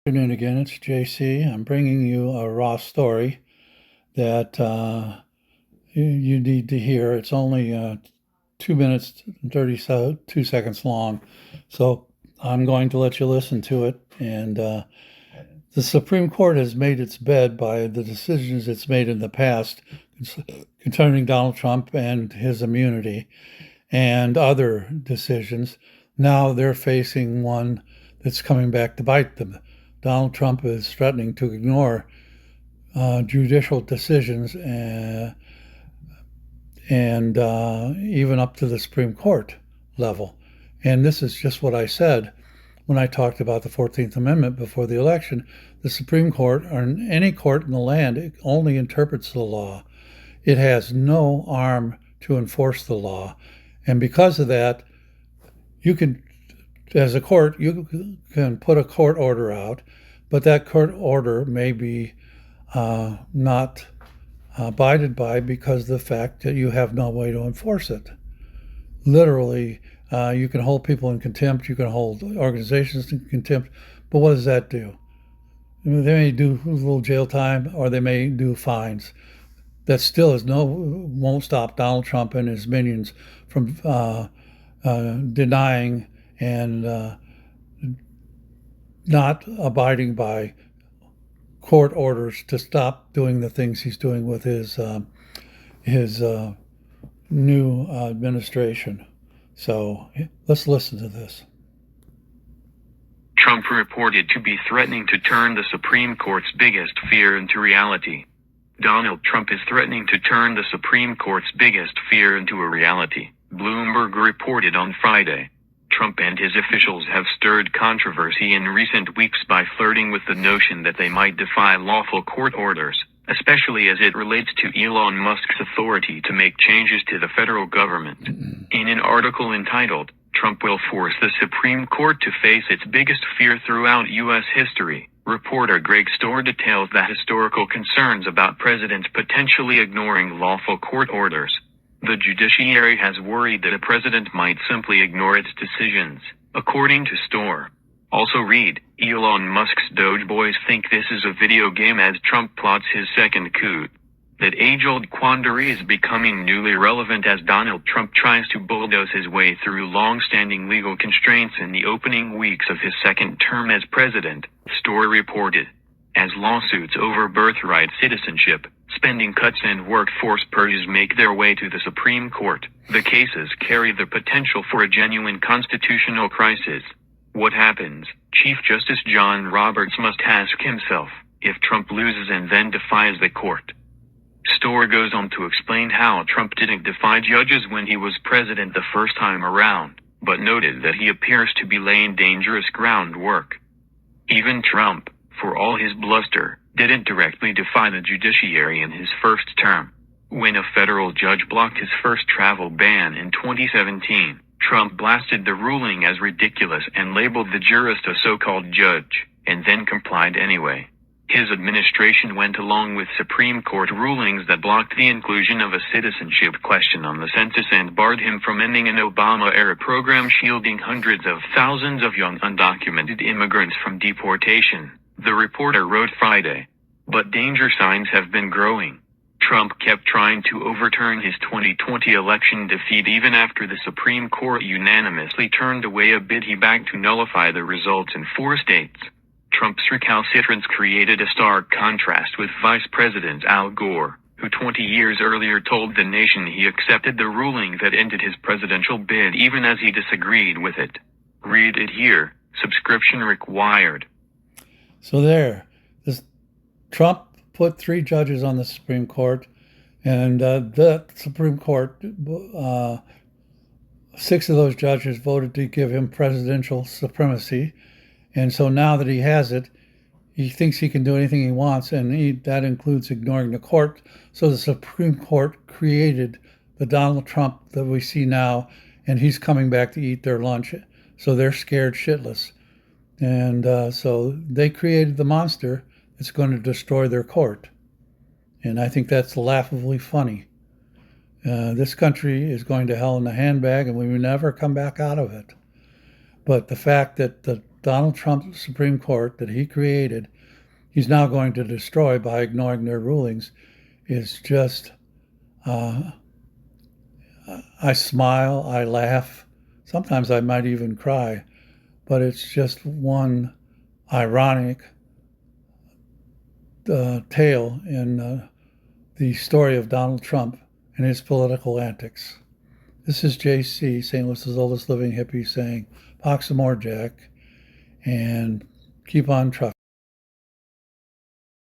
Good afternoon again. It's JC. I'm bringing you a raw story that you need to hear. It's only 2 minutes and 32 seconds long. So I'm going to let you listen to it. And the Supreme Court has made its bed by the decisions it's made in the past concerning Donald Trump and his immunity and other decisions. Now they're facing one that's coming back to bite them. Donald Trump is threatening to ignore judicial decisions and even up to the Supreme Court level. And this is just what I said when I talked about the 14th Amendment before the election. The Supreme Court, or any court in the land, it only interprets the law. It has no arm to enforce the law. And because of that, you can, as a court, you can put a court order out, but that court order may be not abided by because of the fact that you have no way to enforce it. Literally, you can hold people in contempt, you can hold organizations in contempt, but what does that do? They may do a little jail time or they may do fines. That still won't stop Donald Trump and his minions from denying and not abiding by court orders to stop doing the things he's doing with his new administration. So let's listen to this. Trump reported to be threatening to turn the Supreme Court's biggest fear into reality. Donald Trump is threatening to turn the Supreme Court's biggest fear into a reality, Bloomberg reported on Friday. Trump and his officials have stirred controversy in recent weeks by flirting with the notion that they might defy lawful court orders, especially as it relates to Elon Musk's authority to make changes to the federal government. In an article entitled, "Trump Will Force the Supreme Court to Face Its Biggest Fear Throughout U.S. History," reporter Greg Storr details the historical concerns about presidents potentially ignoring lawful court orders. The judiciary has worried that a president might simply ignore its decisions, according to Storr. Also read, Elon Musk's Doge boys think this is a video game as Trump plots his second coup. That age-old quandary is becoming newly relevant as Donald Trump tries to bulldoze his way through long-standing legal constraints in the opening weeks of his second term as president, Storr reported. As lawsuits over birthright citizenship, spending cuts and workforce purges make their way to the Supreme Court, the cases carry the potential for a genuine constitutional crisis. What happens? Chief Justice John Roberts must ask himself, if Trump loses and then defies the court. Storr goes on to explain how Trump didn't defy judges when he was president the first time around, but noted that he appears to be laying dangerous groundwork. Even Trump, for all his bluster, didn't directly defy the judiciary in his first term. When a federal judge blocked his first travel ban in 2017, Trump blasted the ruling as ridiculous and labeled the jurist a so-called judge, and then complied anyway. His administration went along with Supreme Court rulings that blocked the inclusion of a citizenship question on the census and barred him from ending an Obama-era program shielding hundreds of thousands of young undocumented immigrants from deportation, the reporter wrote Friday. But danger signs have been growing. Trump kept trying to overturn his 2020 election defeat even after the Supreme Court unanimously turned away a bid he backed to nullify the results in 4 states. Trump's recalcitrance created a stark contrast with Vice President Al Gore, who 20 years earlier told the nation he accepted the ruling that ended his presidential bid even as he disagreed with it. Read it here. Subscription required. So there, Trump put 3 judges on the Supreme Court, and the Supreme Court, 6 of those judges voted to give him presidential supremacy. And so now that he has it, he thinks he can do anything he wants, and that includes ignoring the court. So the Supreme Court created the Donald Trump that we see now, and he's coming back to eat their lunch. So they're scared shitless. And so they created the monster that's going to destroy their court. And I think that's laughably funny. This country is going to hell in a handbag, and we will never come back out of it. But the fact that the Donald Trump's Supreme Court that he created, he's now going to destroy by ignoring their rulings, is just, I smile, I laugh, sometimes I might even cry, but it's just one ironic tale in the story of Donald Trump and his political antics. This is JC, St. Louis's oldest living hippie, saying, "Pox some more, Jack, and keep on trucking."